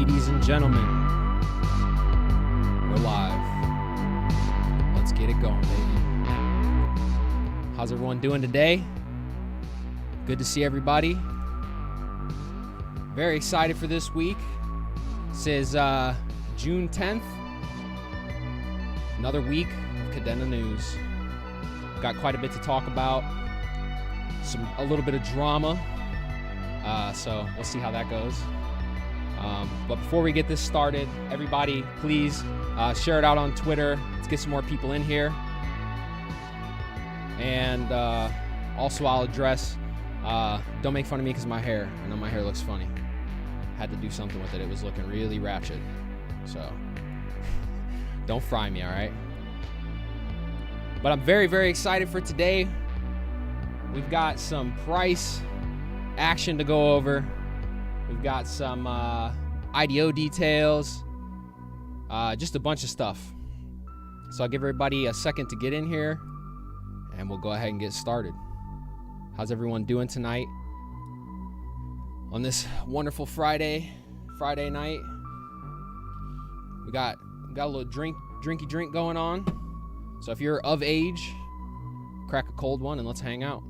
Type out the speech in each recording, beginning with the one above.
Ladies and gentlemen, we're live. Let's get it going, baby. How's everyone doing today? Good to see everybody. Very excited for this week. This is June 10th. Another week of Kadena news. Got quite a bit to talk about. A little bit of drama. So we'll see how that goes. But before we get this started, everybody, please share it out on Twitter. Let's get some more people in here. And also I'll address, don't make fun of me because of my hair. I know my hair looks funny. Had to do something with it. It was looking really ratchet. So don't fry me, all right? But I'm very, very excited for today. We've got some price action to go over. We've got some IDO details, just a bunch of stuff. So I'll give everybody a second to get in here, and we'll go ahead and get started. How's everyone doing tonight on this wonderful Friday night? We got a little drinky drink going on. So if you're of age, crack a cold one and let's hang out.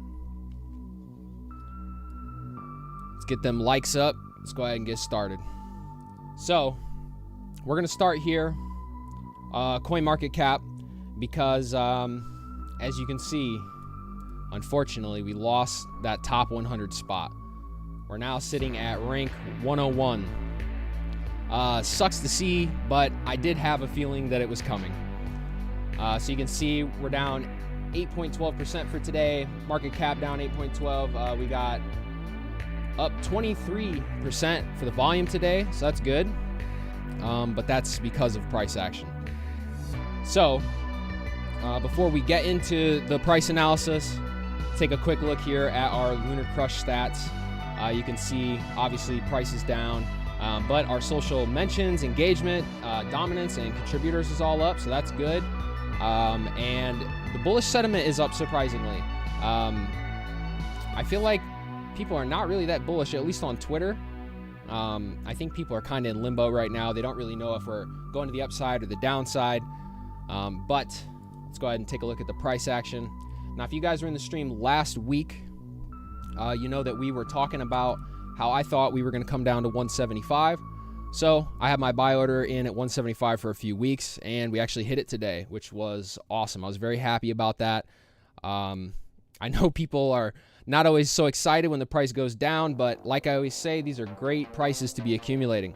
Let's get them likes up. Let's go ahead and get started. So we're going to start here, CoinMarketCap, because as you can see, unfortunately, we lost that top 100 spot. We're now sitting at rank 101. Sucks to see, but I did have a feeling that it was coming. So you can see we're down 8.12% for today. Market cap down 8.12. We got up 23% for the volume today, so that's good. But that's because of price action. So before we get into the price analysis, take a quick look here at our Lunar Crush stats. You can see obviously price is down, but our social mentions, engagement, dominance, and contributors is all up, so that's good. And the bullish sentiment is up surprisingly. I feel like people are not really that bullish, at least on Twitter. I think people are kind of in limbo right now. They don't really know if we're going to the upside or the downside. But let's go ahead and take a look at the price action. Now, if you guys were in the stream last week, you know that we were talking about how I thought we were going to come down to 175. So I had my buy order in at 175 for a few weeks, and we actually hit it today, which was awesome. I was very happy about that. I know people are not always so excited when the price goes down, but like I always say, these are great prices to be accumulating.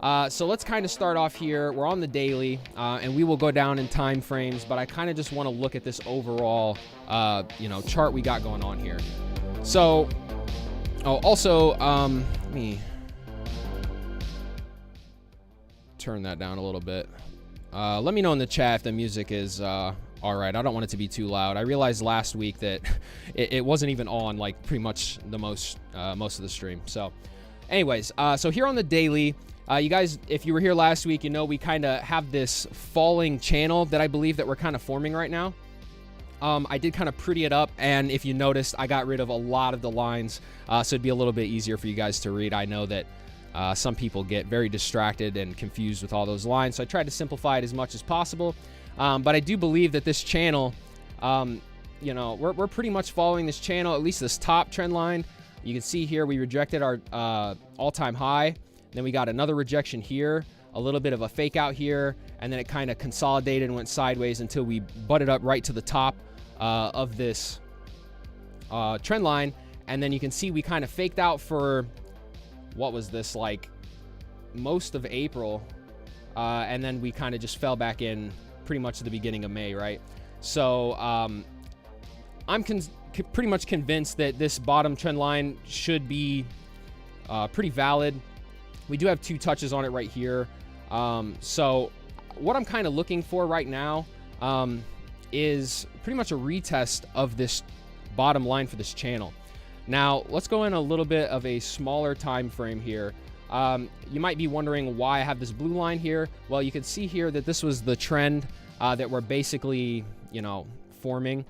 So let's kind of start off here. We're on the daily, and we will go down in time frames, but I kind of just want to look at this overall, chart we got going on here. So, also, let me turn that down a little bit. Let me know in the chat if the music is all right. I don't want it to be too loud. I realized last week that it wasn't even on like pretty much the most of the stream. So anyways, so here on the daily, you guys, if you were here last week, you know we kind of have this falling channel that I believe that we're kind of forming right now. I did kind of pretty it up, and if you noticed, I got rid of a lot of the lines, so it'd be a little bit easier for you guys to read. I know that some people get very distracted and confused with all those lines, so I tried to simplify it as much as possible. But I do believe that this channel, we're pretty much following this channel, at least this top trend line. You can see here we rejected our all-time high. Then we got another rejection here, a little bit of a fake out here, and then it kind of consolidated and went sideways until we butted up right to the top of this trend line. And then you can see we kind of faked out for, what was this, like most of April, and then we kind of just fell back in pretty much at the beginning of May, right? So I'm pretty much convinced that this bottom trend line should be pretty valid. We do have two touches on it right here. So what I'm kind of looking for right now is pretty much a retest of this bottom line for this channel. Now, let's go in a little bit of a smaller time frame here. You might be wondering why I have this blue line here. Well, you can see here that this was the trend that we're basically, forming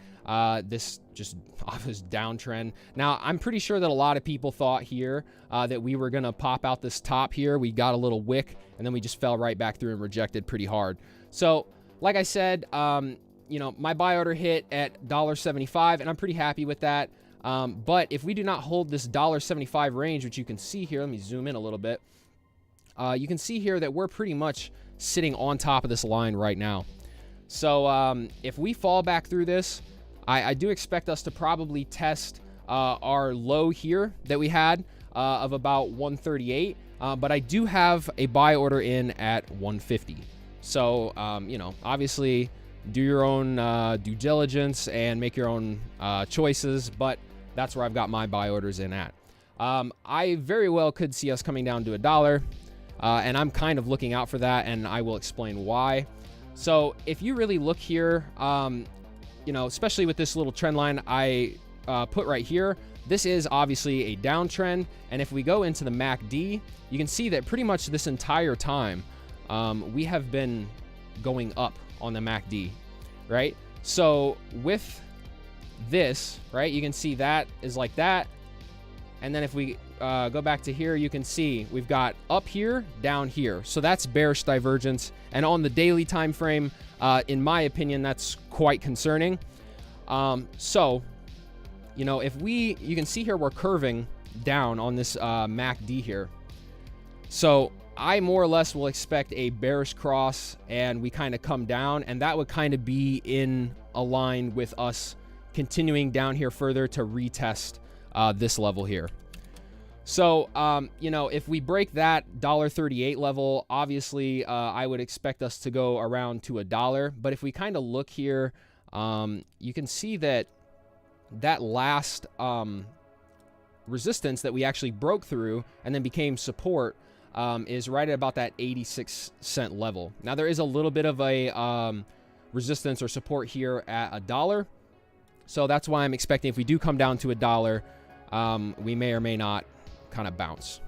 this just off this downtrend. Now, I'm pretty sure that a lot of people thought here that we were going to pop out this top here. We got a little wick, and then we just fell right back through and rejected pretty hard. So, like I said, you know, my buy order hit at $1.75, and I'm pretty happy with that. But if we do not hold this $1.75 range, which you can see here, let me zoom in a little bit. You can see here that we're pretty much sitting on top of this line right now. So if we fall back through this, I do expect us to probably test our low here that we had of about 138. But I do have a buy order in at 150. So, you know, obviously do your own due diligence and make your own choices, but that's where I've got my buy orders in at. I very well could see us coming down to $1, and I'm kind of looking out for that, and I will explain why. So if you really look here, you know, especially with this little trend line I put right here, this is obviously a downtrend, and if we go into the MACD, you can see that pretty much this entire time we have been going up on the MACD, right? So with this, right, you can see that is like that, and then if we go back to here, you can see we've got up here, down here. So that's bearish divergence, and on the daily time frame, in my opinion, that's quite concerning. So, you know, if you can see here, we're curving down on this MACD here. So I more or less will expect a bearish cross, and we kind of come down, and that would kind of be in a line with us continuing down here further to retest this level here. So, you know, if we break that $1.38 level, obviously I would expect us to go around to $1. But if we kind of look here, you can see that that last resistance that we actually broke through and then became support is right at about that 86-cent level. Now, there is a little bit of a resistance or support here at $1. So that's why I'm expecting if we do come down to $1, we may or may not kind of bounce.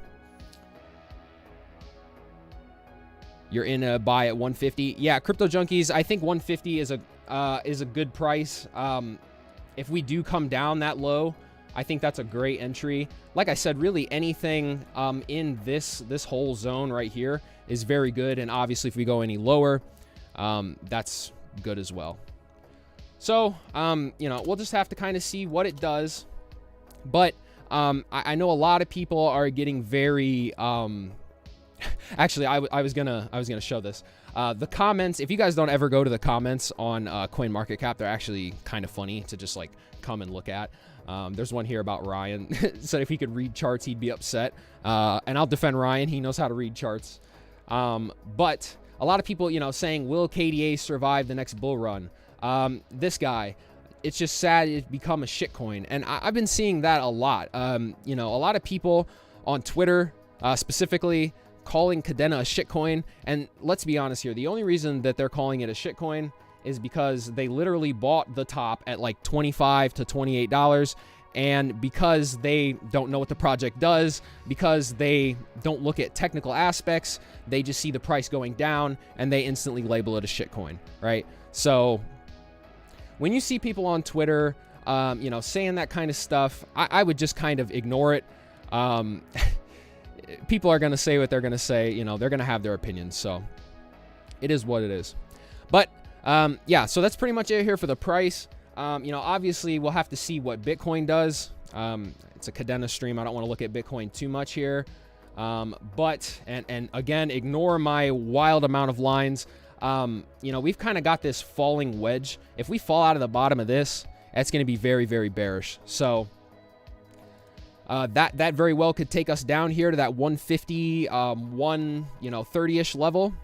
You're in a buy at 150. Yeah, Crypto Junkies, I think 150 is a good price. If we do come down that low, I think that's a great entry. Like I said, really anything in this whole zone right here is very good, and obviously if we go any lower, that's good as well. So, you know, we'll just have to kind of see what it does. But I know a lot of people are getting very actually I was gonna show this. The comments, if you guys don't ever go to the comments on CoinMarketCap, they're actually kind of funny to just like come and look at. There's one here about Ryan said if he could read charts he'd be upset, and I'll defend Ryan, he knows how to read charts. But a lot of people, you know, saying, will KDA survive the next bull run? This guy, it's just sad it's become a shitcoin, and I've been seeing that a lot. You know, a lot of people on Twitter specifically calling Kadena a shitcoin, and let's be honest here, the only reason that they're calling it a shitcoin is because they literally bought the top at like $25 to $28, and because they don't know what the project does, because they don't look at technical aspects, they just see the price going down and they instantly label it a shitcoin, right? So when you see people on Twitter, you know, saying that kind of stuff, I would just kind of ignore it. People are going to say what they're going to say, you know, they're going to have their opinions. So it is what it is. But yeah, so that's pretty much it here for the price. You know, obviously we'll have to see what Bitcoin does. It's a Kadena stream. I don't want to look at Bitcoin too much here. But again, ignore my wild amount of lines. You know, we've kind of got this falling wedge. If we fall out of the bottom of this, that's going to be very, very bearish. So that very well could take us down here to that 150, 30-ish level.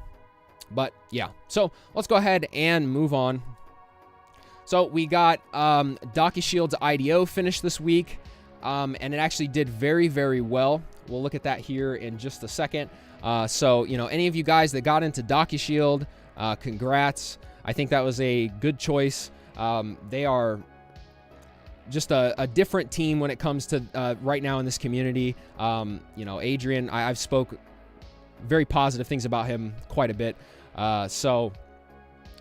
But yeah, so let's go ahead and move on. So we got Docushield's IDO finished this week, and it actually did very, very well. We'll look at that here in just a second. So, you know, any of you guys that got into Docushield, congrats. I think that was a good choice. They are just a different team when it comes to right now in this community. You know, Adrian, I've spoke very positive things about him quite a bit. So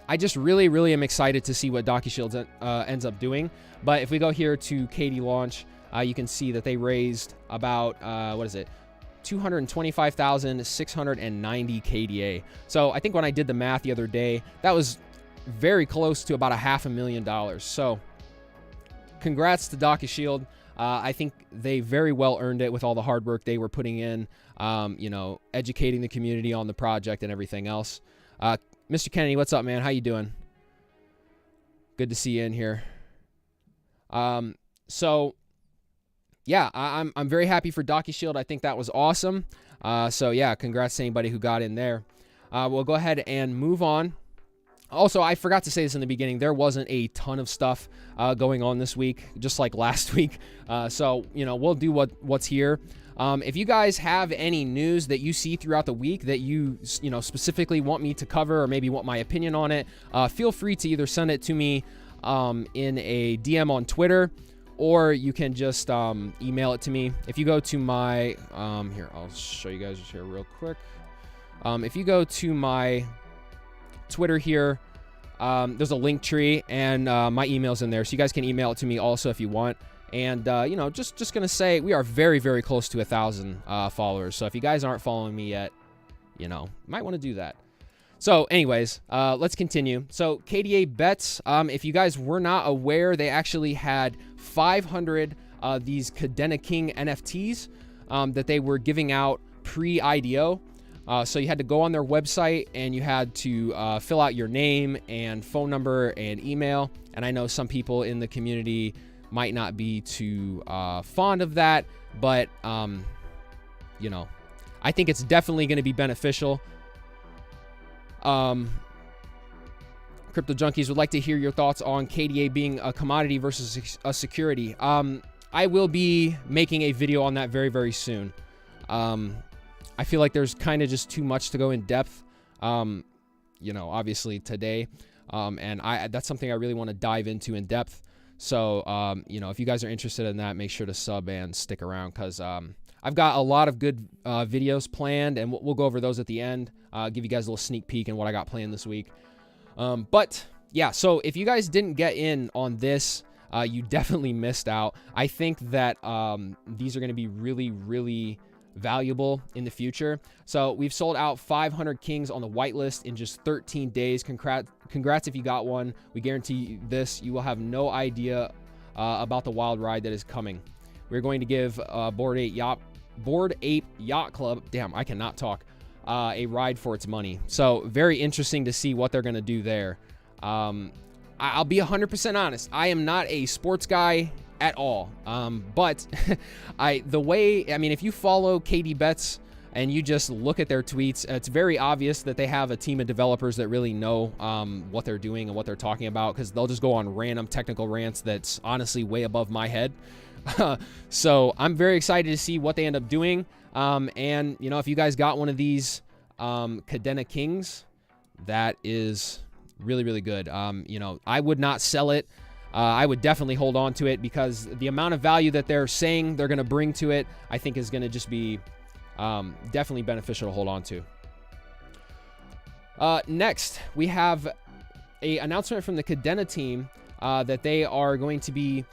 I just really am excited to see what Docushield ends up doing. But if we go here to KD launch, you can see that they raised about, what is it? 225,690 KDA. So I think when I did the math the other day, that was very close to about $500,000. So congrats to Docushield. I think they very well earned it with all the hard work they were putting in, you know, educating the community on the project and everything else. Mr. Kennedy, what's up, man? How you doing? Good to see you in here. So yeah, I'm very happy for Docushield. I think that was awesome. So yeah, congrats to anybody who got in there. We'll go ahead and move on. Also, I forgot to say this in the beginning. There wasn't a ton of stuff going on this week, just like last week. So, you know, we'll do what's here. If you guys have any news that you see throughout the week that you know, specifically want me to cover or maybe want my opinion on it, feel free to either send it to me in a DM on Twitter, or you can just email it to me. If you go to my, here, I'll show you guys here real quick. If you go to my Twitter here, there's a link tree, and my email's in there, so you guys can email it to me also if you want. And you know, just gonna say we are very close to 1,000 followers. So if you guys aren't following me yet, you know, might want to do that. So anyways, let's continue. So KDA bets, if you guys were not aware, they actually had 500 these Kadena King NFTs that they were giving out pre-IDO. So you had to go on their website and you had to fill out your name and phone number and email. And I know some people in the community might not be too fond of that, but you know, I think it's definitely going to be beneficial. Crypto Junkies would like to hear your thoughts on KDA being a commodity versus a security. I will be making a video on that very soon. I feel like there's kind of just too much to go in depth, you know, obviously today. And that's something I really want to dive into in depth. So, you know, if you guys are interested in that, make sure to sub and stick around, because I've got a lot of good videos planned, and we'll go over those at the end. Give you guys a little sneak peek in what I got planned this week. But yeah, so if you guys didn't get in on this, you definitely missed out. I think that these are going to be really valuable in the future. So we've sold out 500 Kings on the whitelist in just 13 days. Congrats if you got one. We guarantee this. You will have no idea about the wild ride that is coming. We're going to give Bored Ape Yacht Club, damn, I cannot talk, a ride for its money. So very interesting to see what they're going to do there. I'll be 100% honest. I am not a sports guy at all. But I mean, if you follow KD Bets and you just look at their tweets, it's very obvious that they have a team of developers that really know what they're doing and what they're talking about, because they'll just go on random technical rants that's honestly way above my head. So I'm very excited to see what they end up doing. And, you know, if you guys got one of these Kadena Kings, that is really good. You know, I would not sell it. I would definitely hold on to it, because the amount of value that they're saying they're going to bring to it, I think is going to just be definitely beneficial to hold on to. Next, we have an announcement from the Kadena team that they are going to be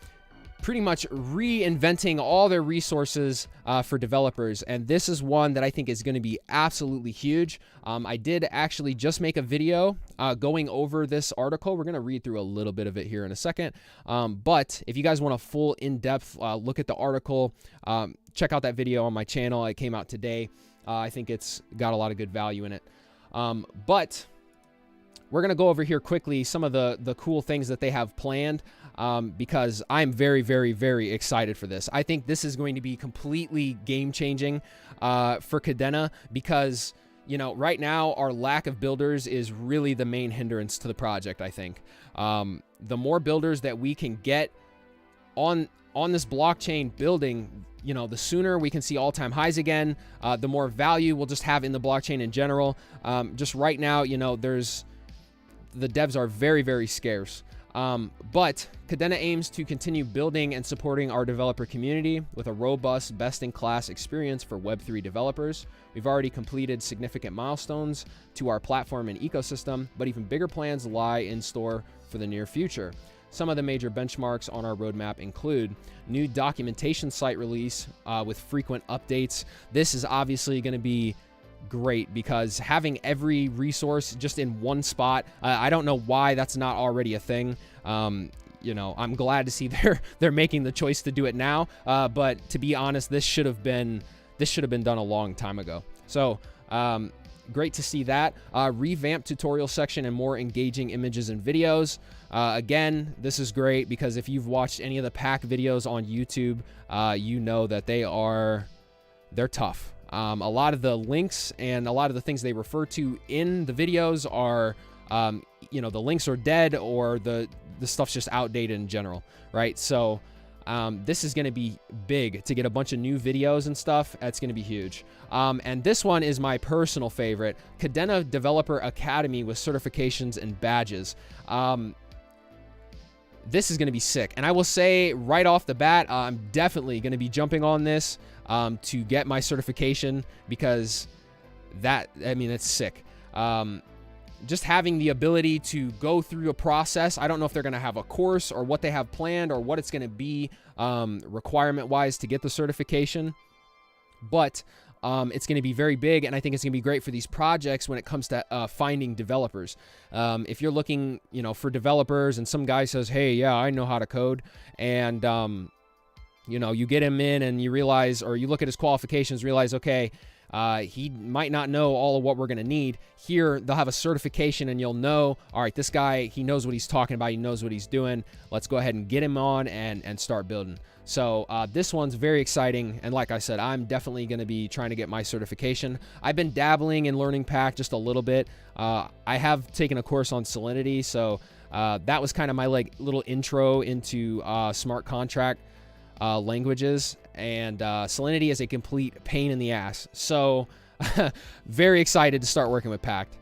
pretty much reinventing all their resources for developers. And this is one that I think is going to be absolutely huge. I did actually just make a video going over this article. We're going to read through a little bit of it here in a second. But if you guys want a full in-depth look at the article, check out that video on my channel. It came out today. I think it's got a lot of good value in it. But we're going to go over here quickly some of the cool things that they have planned, because I'm very excited for this. I think this is going to be completely game-changing for Kadena, because, you know, right now our lack of builders is really the main hindrance to the project, I think. The more builders that we can get on this blockchain building, you know, the sooner we can see all-time highs again, the more value we'll just have in the blockchain in general. Just right now, you know, the devs are very scarce. But Kadena aims to continue building and supporting our developer community with a robust, best-in-class experience for Web3 developers. We've already completed significant milestones to our platform and ecosystem, but even bigger plans lie in store for the near future. Some of the major benchmarks on our roadmap include new documentation site release with frequent updates. This is obviously going to be great because having every resource just in one spot, I don't know why that's not already a thing. You know, I'm glad to see they're making the choice to do it now. But to be honest, this should have been done a long time ago. So great to see that. Revamped tutorial section and more engaging images and videos. Again, this is great because if you've watched any of the pack videos on YouTube, you know that they're tough. A lot of the links and a lot of the things they refer to in the videos are, you know, the links are dead or the stuff's just outdated in general, right? So this is going to be big to get a bunch of new videos and stuff. That's going to be huge. And this one is my personal favorite, Kadena Developer Academy with certifications and badges. This is going to be sick. And I will say right off the bat, I'm definitely going to be jumping on this to get my certification because it's sick. Just having the ability to go through a process. I don't know if they're going to have a course or what they have planned or what it's going to be requirement-wise to get the certification. But it's going to be very big, and I think it's going to be great for these projects when it comes to finding developers. If you're looking, you know, for developers, and some guy says, "Hey, yeah, I know how to code," and you know, you get him in, and you realize, or you look at his qualifications, realize, okay, he might not know all of what we're going to need. Here, they'll have a certification, and you'll know, all right, this guy, he knows what he's talking about. He knows what he's doing. Let's go ahead and get him on and start building. So this one's very exciting. And like I said, I'm definitely going to be trying to get my certification. I've been dabbling in learning Pack just a little bit. I have taken a course on Solidity. So that was kind of my little intro into smart contract languages. And Solidity is a complete pain in the ass. So very excited to start working with Pact.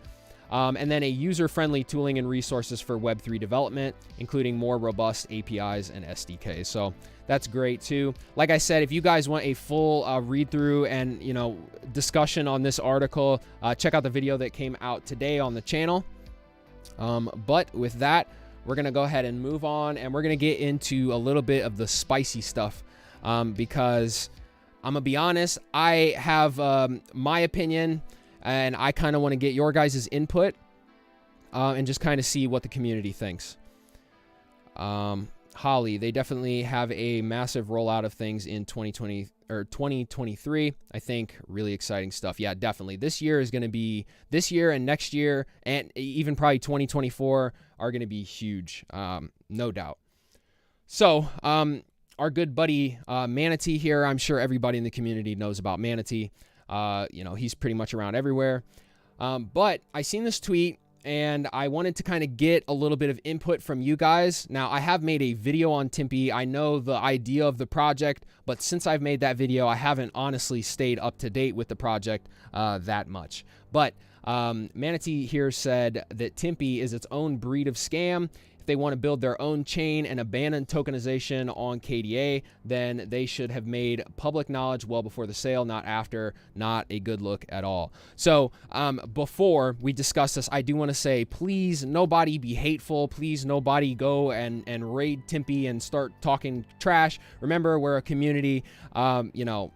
And then a user-friendly tooling and resources for Web3 development, including more robust APIs and SDKs. So that's great too. Like I said, if you guys want a full read-through and, you know, discussion on this article, check out the video that came out today on the channel. But with that, we're going to go ahead and move on, and we're going to get into a little bit of the spicy stuff. Because I'm gonna be honest, I have my opinion, and I kind of want to get your guys' input and just kind of see what the community thinks. Holly, they definitely have a massive rollout of things in 2020 or 2023. I think really exciting stuff. Yeah, definitely. This year and next year, and even probably 2024 are going to be huge, no doubt. So, our good buddy Manatee here, I'm sure everybody in the community knows about Manatee. You know, he's pretty much around everywhere. But I seen this tweet, and I wanted to kind of get a little bit of input from you guys. Now, I have made a video on Timpy. I know the idea of the project, but since I've made that video, I haven't honestly stayed up to date with the project that much. But Manatee here said that Timpy is its own breed of scam. If they want to build their own chain and abandon tokenization on KDA, then they should have made public knowledge well before the sale, not after. Not a good look at all. So before we discuss this, I do want to say, please, nobody be hateful. Please, nobody go and raid Timpy and start talking trash. Remember, we're a community. You know,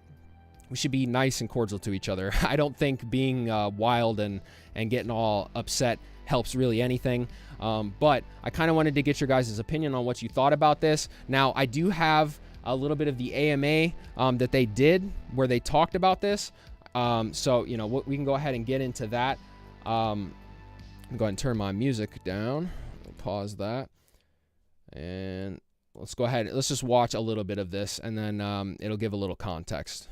we should be nice and cordial to each other. I don't think being wild and getting all upset helps really anything. But I kind of wanted to get your guys' opinion on what you thought about this. Now, I do have a little bit of the AMA that they did where they talked about this. So, you know, we can go ahead and get into that. I'm going to go ahead and turn my music down. I'll pause that. And let's go ahead. Let's just watch a little bit of this, and then it'll give a little context.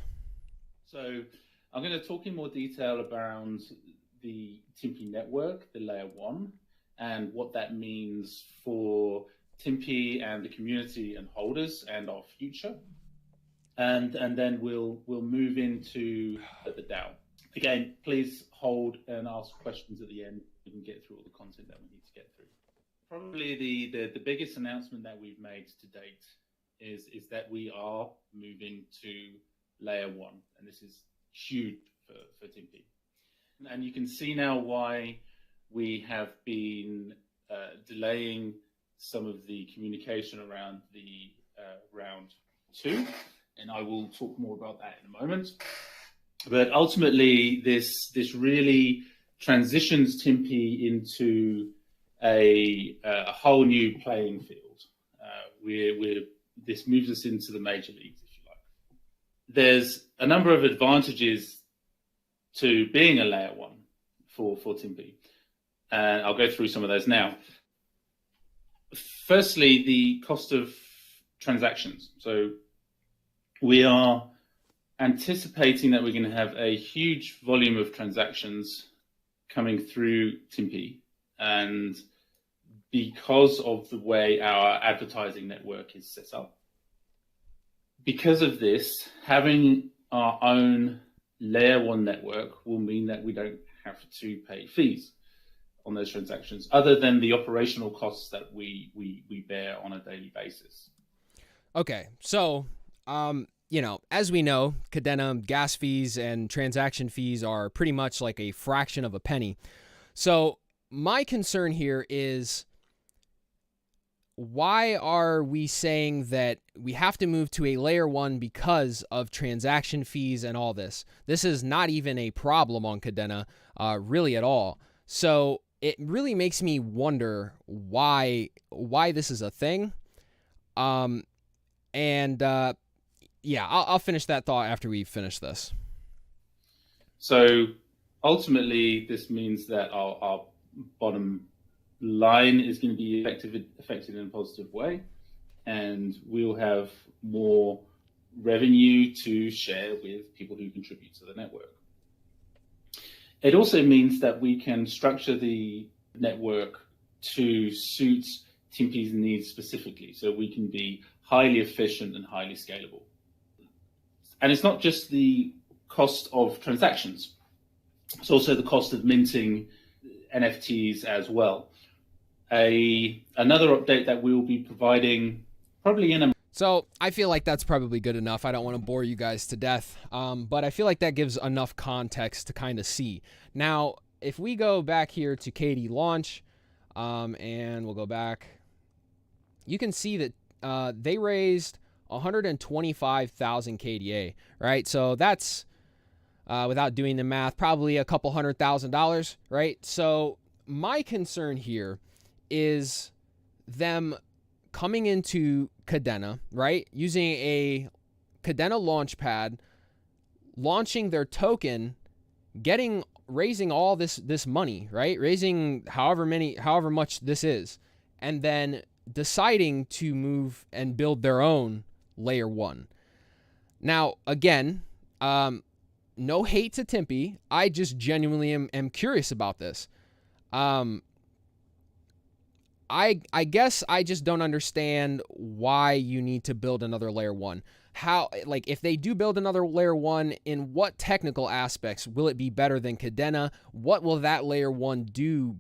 So I'm going to talk in more detail around the Timpy network, the layer 1, and what that means for Timpy and the community and holders and our future. And then we'll move into the DAO. Again, please hold and ask questions at the end. We can get through all the content that we need to get through. Probably the biggest announcement that we've made to date is that we are moving to layer one, and this is huge for Timpi. And you can see now why we have been delaying some of the communication around the round two, and I will talk more about that in a moment. But ultimately, this really transitions Timpi into a whole new playing field. This moves us into the major leagues, if you like. There's a number of advantages to being a layer one for Timpi, and I'll go through some of those now. Firstly, the cost of transactions. So we are anticipating that we're going to have a huge volume of transactions coming through Timpi, and because of the way our advertising network is set up. Because of this, having our own layer one network will mean that we don't have to pay fees on those transactions, other than the operational costs that we bear on a daily basis. Okay, so, as we know, Kadena gas fees and transaction fees are pretty much like a fraction of a penny. So my concern here is, why are we saying that we have to move to a layer one because of transaction fees and all this? This is not even a problem on Kadena, really at all. So it really makes me wonder why this is a thing. I'll finish that thought after we finish this. So ultimately, this means that our bottom line is going to be affected in a positive way, and we'll have more revenue to share with people who contribute to the network. It also means that we can structure the network to suit Timpi's needs specifically, so we can be highly efficient and highly scalable. And it's not just the cost of transactions, it's also the cost of minting NFTs as well. Another update that we will be providing probably in a... So I feel like that's probably good enough. I don't want to bore you guys to death, but I feel like that gives enough context to kind of see. Now, if we go back here to KD launch, and we'll go back, you can see that they raised 125,000 KDA, right? So that's, without doing the math, probably a couple $100,000, right? So my concern here is them coming into Kadena, right? Using a Kadena launchpad, launching their token, raising all this money, right? Raising however much this is, and then deciding to move and build their own layer one. Now, again, no hate to Timpi. I just genuinely am curious about this. I guess I just don't understand why you need to build another layer one. How, like, if they do build another layer one, in what technical aspects will it be better than Kadena? What will that layer one do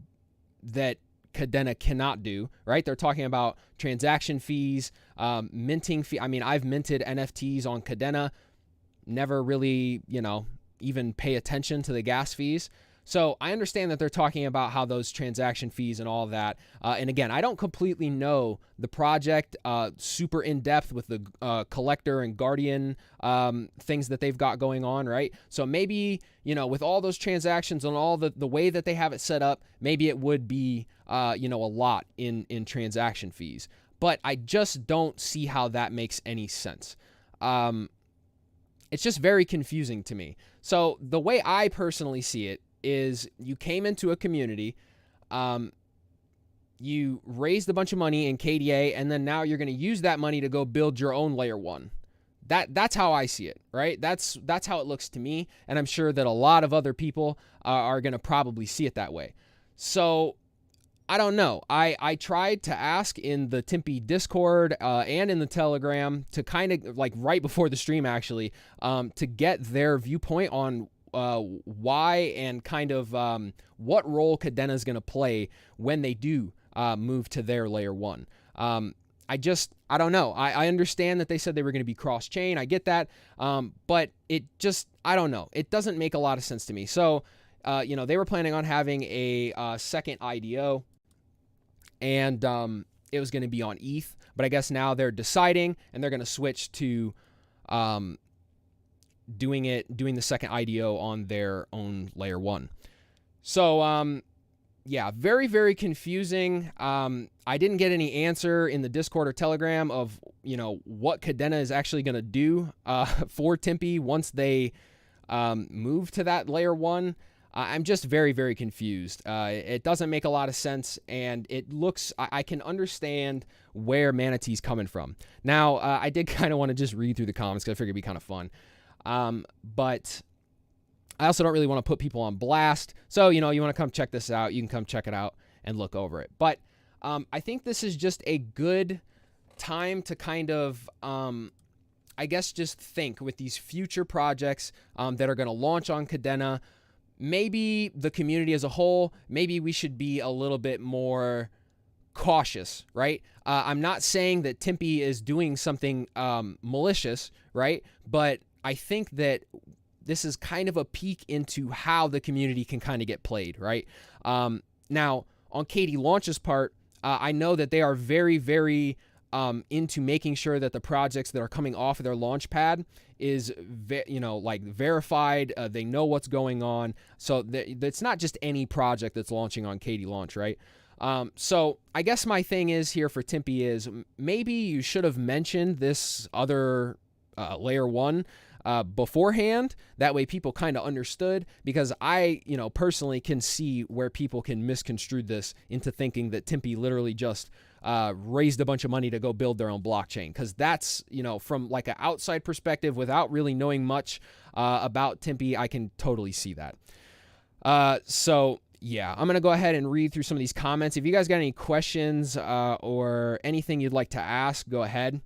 that Kadena cannot do, right? They're talking about transaction fees, minting fee. I mean, I've minted NFTs on Kadena, never really, even pay attention to the gas fees. So I understand that they're talking about how those transaction fees and all of that. And again, I don't completely know the project super in depth with the collector and guardian things that they've got going on, right? So maybe, with all those transactions and all the way that they have it set up, maybe it would be, a lot in transaction fees. But I just don't see how that makes any sense. It's just very confusing to me. So the way I personally see it is, you came into a community, you raised a bunch of money in KDA, and then now you're going to use that money to go build your own layer one. That's how I see it, right? That's how it looks to me, and I'm sure that a lot of other people are going to probably see it that way. So I don't know. I tried to ask in the Timpi Discord and in the Telegram to kind of, like, right before the stream actually, to get their viewpoint on why and kind of what role Kadena is going to play when they do move to their layer 1. I don't know. I understand that they said they were going to be cross-chain. I get that. But it just, I don't know. It doesn't make a lot of sense to me. So, they were planning on having a second IDO, and it was going to be on ETH. But I guess now they're deciding, and they're going to switch to doing the second IDO on their own layer 1. So, yeah, very, very confusing. I didn't get any answer in the Discord or Telegram of, what Kadena is actually going to do for Timpi once they move to that layer 1. I'm just very, very confused. It doesn't make a lot of sense, and it looks, I can understand where Manatee's coming from. Now, I did kind of want to just read through the comments because I figured it'd be kind of fun. But I also don't really want to put people on blast. So, you want to come check this out, you can come check it out and look over it. But I think this is just a good time to kind of, I guess, just think with these future projects that are going to launch on Kadena. Maybe the community as a whole, maybe we should be a little bit more cautious, right? I'm not saying that Timpi is doing something malicious, right? But I think that this is kind of a peek into how the community can kind of get played, right? Now, on KD Launch's part, I know that they are very, very into making sure that the projects that are coming off of their launch pad is, verified. They know what's going on. So it's not just any project that's launching on KD Launch, right? So I guess my thing is here for Timpi is maybe you should have mentioned this other layer 1 beforehand. That way people kind of understood, because I, personally can see where people can misconstrue this into thinking that Timpi literally just raised a bunch of money to go build their own blockchain. Because that's, from like an outside perspective, without really knowing much about Timpi, I can totally see that. So yeah, I'm going to go ahead and read through some of these comments. If you guys got any questions or anything you'd like to ask, go ahead.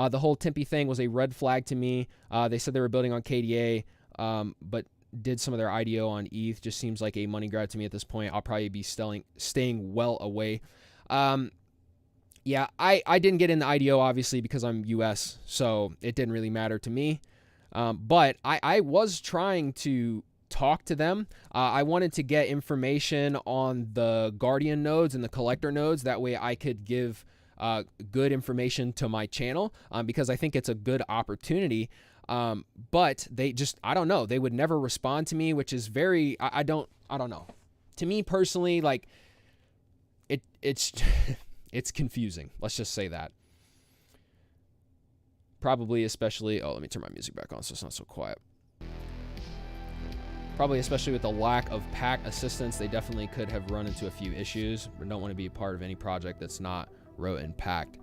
The whole Timpi thing was a red flag to me. They said they were building on KDA, but did some of their IDO on ETH. Just seems like a money grab to me at this point. I'll probably be staying well away. Yeah, I didn't get in the IDO, obviously, because I'm US, so it didn't really matter to me. But I was trying to talk to them. I wanted to get information on the Guardian nodes and the collector nodes. That way I could give good information to my channel, because I think it's a good opportunity. But they just, I don't know, they would never respond to me, which is very, I don't know. To me personally, like, it's it's confusing. Let's just say that. Probably especially, let me turn my music back on so it's not so quiet. Probably especially with the lack of pack assistance, they definitely could have run into a few issues, but don't want to be a part of any project that's not wrote and packed.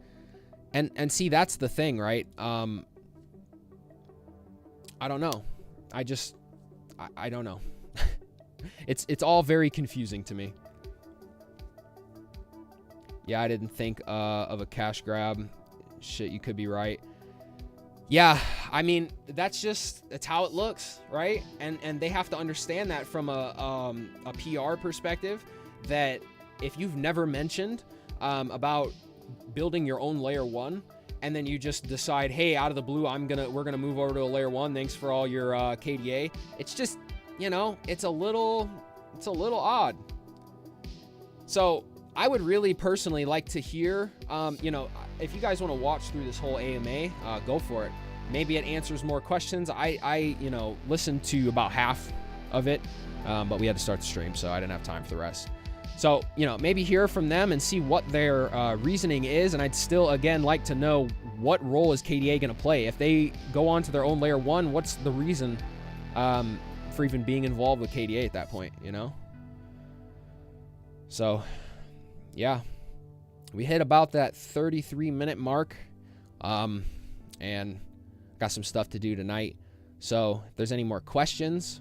And see, that's the thing, right? I don't know. I don't know. It's all very confusing to me. Yeah, I didn't think of a cash grab. Shit, you could be right. Yeah, I mean, that's how it looks, right? And they have to understand that from a PR perspective, that if you've never mentioned about building your own layer 1, and then you just decide, hey, out of the blue, we're gonna move over to a layer 1. Thanks for all your KDA. It's just, it's a little odd. So I would really personally like to hear, if you guys want to watch through this whole AMA, go for it. Maybe it answers more questions. I listened to about half of it, but we had to start the stream, so I didn't have time for the rest. So, maybe hear from them and see what their reasoning is. And I'd still, again, like to know, what role is KDA going to play? If they go on to their own layer 1, what's the reason for even being involved with KDA at that point, So, yeah. We hit about that 33-minute mark. And got some stuff to do tonight. So, if there's any more questions,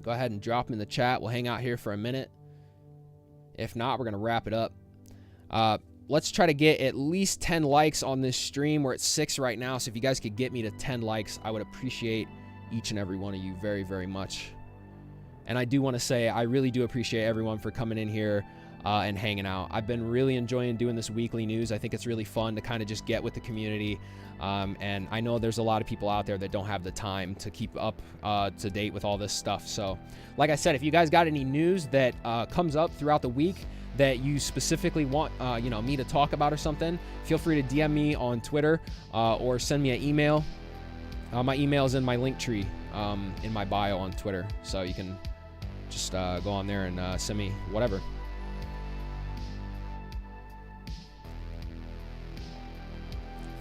go ahead and drop them in the chat. We'll hang out here for a minute. If not, we're going to wrap it up. Let's try to get at least 10 likes on this stream. We're at 6 right now, so if you guys could get me to 10 likes, I would appreciate each and every one of you very, very much. And I do want to say I really do appreciate everyone for coming in here and hanging out. I've been really enjoying doing this weekly news. I think it's really fun to kind of just get with the community. And I know there's a lot of people out there that don't have the time to keep up to date with all this stuff. So like I said, if you guys got any news that comes up throughout the week that you specifically want me to talk about or something, feel free to DM me on Twitter or send me an email. My email is in my link tree in my bio on Twitter, so you can just go on there and send me whatever.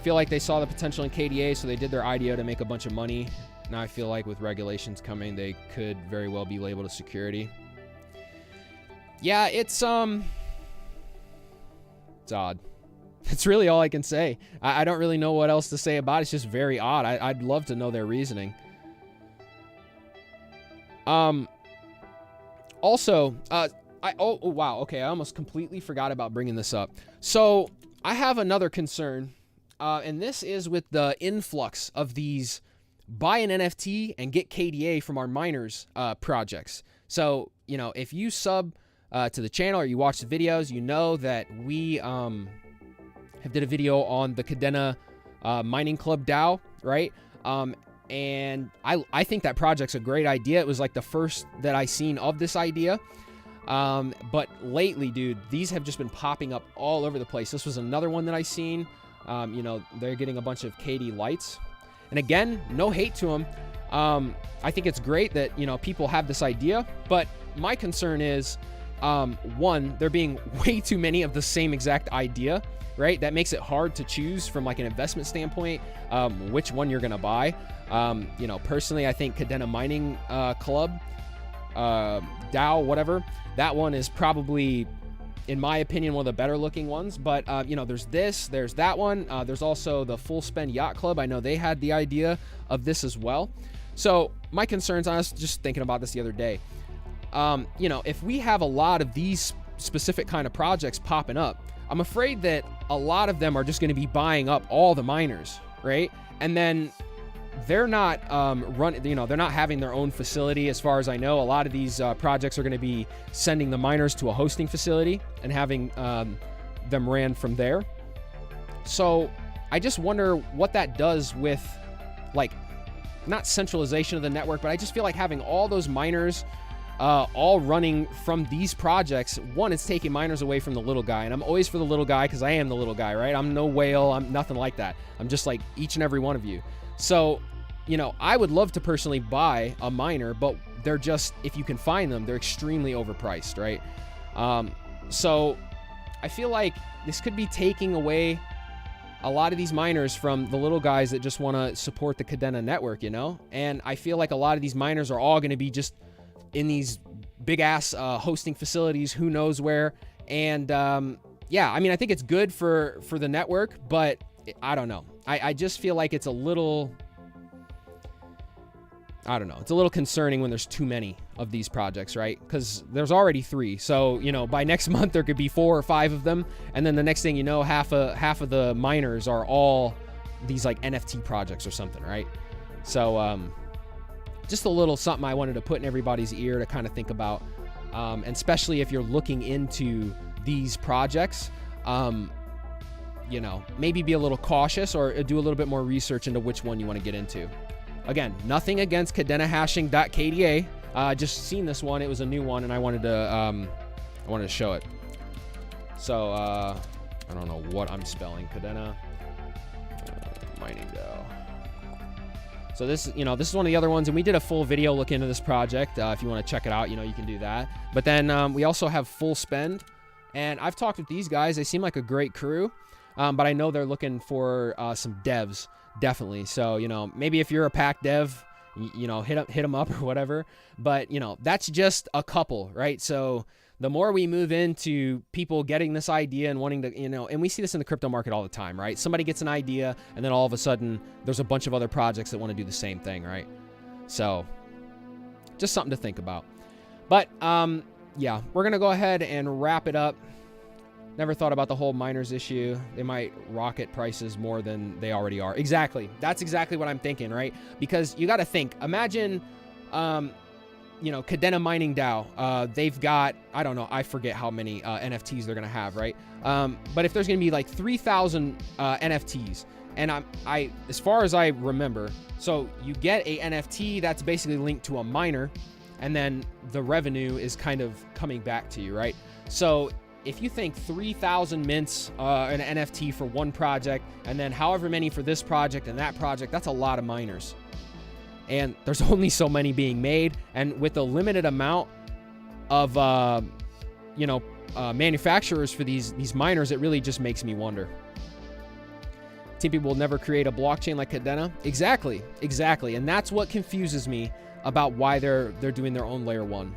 Feel like they saw the potential in KDA, so they did their IDO to make a bunch of money. Now I feel like with regulations coming, they could very well be labeled as security. Yeah, it's odd. That's really all I can say. I don't really know what else to say about it. It's just very odd. I'd love to know their reasoning. Also, oh wow, okay, I almost completely forgot about bringing this up. So I have another concern. And this is with the influx of these buy an NFT and get KDA from our miners projects. So, if you sub to the channel or you watch the videos, you know that we have did a video on the Kadena Mining Club DAO, right? And I think that project's a great idea. It was like the first that I seen of this idea. But lately, dude, these have just been popping up all over the place. This was another one that I seen. They're getting a bunch of KD lights. And again, no hate to them. I think it's great that, people have this idea. But my concern is, one, there being way too many of the same exact idea, right? That makes it hard to choose from like an investment standpoint, which one you're going to buy. Personally, I think Kadena Mining Club, DAO, whatever, that one is probably, in my opinion, one of the better looking ones. But, there's that one. There's also the Full Spend Yacht Club. I know they had the idea of this as well. So my concerns, I was just thinking about this the other day. If we have a lot of these specific kind of projects popping up, I'm afraid that a lot of them are just going to be buying up all the miners, right? And then they're not they're not having their own facility. As far as I know, a lot of these projects are going to be sending the miners to a hosting facility and having them ran from there. So I just wonder what that does with, like, not centralization of the network, but I just feel like having all those miners all running from these projects, one, it's taking miners away from the little guy. And I'm always for the little guy because I am the little guy, right? I'm no whale. I'm nothing like that. I'm just like each and every one of you. So, I would love to personally buy a miner, but they're just, if you can find them, they're extremely overpriced, right? So I feel like this could be taking away a lot of these miners from the little guys that just want to support the Kadena network, And I feel like a lot of these miners are all going to be just in these big ass hosting facilities, who knows where. And I think it's good for the network, but I don't know. I just feel like it's a little, I don't know. It's a little concerning when there's too many of these projects, right? Because there's already 3. So, by next month there could be 4 or 5 of them. And then the next thing you know, half of the miners are all these like NFT projects or something, right? So, just a little something I wanted to put in everybody's ear to kind of think about. And especially if you're looking into these projects, maybe be a little cautious or do a little bit more research into which one you want to get into. Again, nothing against kadenahashing.kda. Just seen this one. It was a new one, and I wanted to show it. So I don't know what I'm spelling. Kadena Mining DAO. So this is one of the other ones, and we did a full video looking into this project. If you want to check it out, you can do that. But then we also have Full Spend, and I've talked with these guys. They seem like a great crew, but I know they're looking for some devs. Definitely. So, maybe if you're a pack dev, hit them up or whatever. But, that's just a couple, right? So the more we move into people getting this idea and wanting to, and we see this in the crypto market all the time, right? Somebody gets an idea and then all of a sudden there's a bunch of other projects that want to do the same thing, right? So just something to think about. But, we're going to go ahead and wrap it up. Never thought about the whole miners issue. They might rocket prices more than they already are. Exactly. That's exactly what I'm thinking, right? Because you got to think, imagine you know, Kadena Mining DAO, they've got, I don't know, I forget how many NFTs they're going to have, right? But if there's going to be like 3,000 NFTs, and I, as far as I remember, so you get a NFT that's basically linked to a miner, and then the revenue is kind of coming back to you, right? So if you think 3,000 mints, an NFT for one project, and then however many for this project and that project, that's a lot of miners. And there's only so many being made. And with a limited amount of, you know, manufacturers for these miners, it really just makes me wonder. Timpi will never create a blockchain like Kadena. Exactly. And that's what confuses me about why they're doing their own layer one.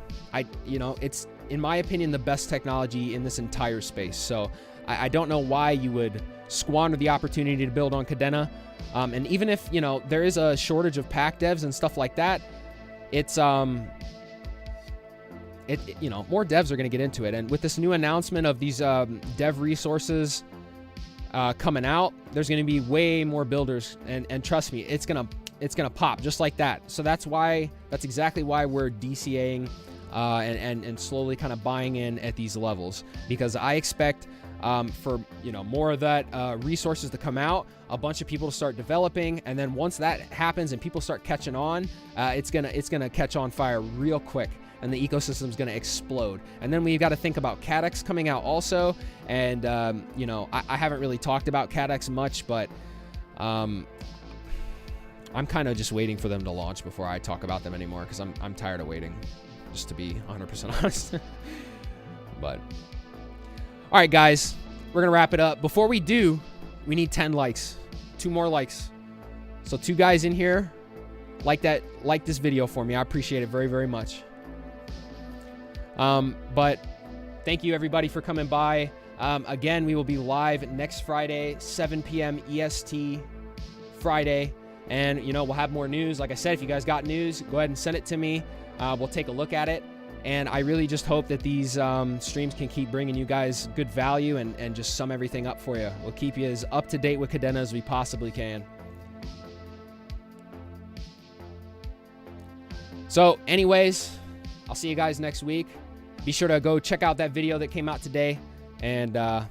You know, it's, in my opinion, the best technology in this entire space. So I don't know why you would squander the opportunity to build on Kadena. And even if, you know, there is a shortage of pack devs and stuff like that, it's, you know, more devs are going to get into it. And with this new announcement of these dev resources coming out, there's going to be way more builders. And trust me, it's going to pop just like that. So that's exactly why we're DCAing and slowly kind of buying in at these levels, because I expect for, you know, more of that resources to come out, a bunch of people to start developing, and then once that happens and people start catching on, it's gonna catch on fire real quick, and the ecosystem's gonna explode. And then we've got to think about CADEX coming out also, and you know, I haven't really talked about CADEX much, but I'm kind of just waiting for them to launch before I talk about them anymore, because I'm tired of waiting, just to be 100% honest. But all right, guys, we're gonna wrap it up. Before we do, we need 10 likes, 2 more likes. So 2 guys in here, like this video for me. I appreciate it very, very much. But thank you everybody for coming by. Again, we will be live next Friday, 7 p.m. EST Friday. And, you know, we'll have more news. Like I said, if you guys got news, go ahead and send it to me. We'll take a look at it. And I really just hope that these streams can keep bringing you guys good value and just sum everything up for you. We'll keep you as up to date with Kadena as we possibly can. So anyways, I'll see you guys next week. Be sure to go check out that video that came out today. And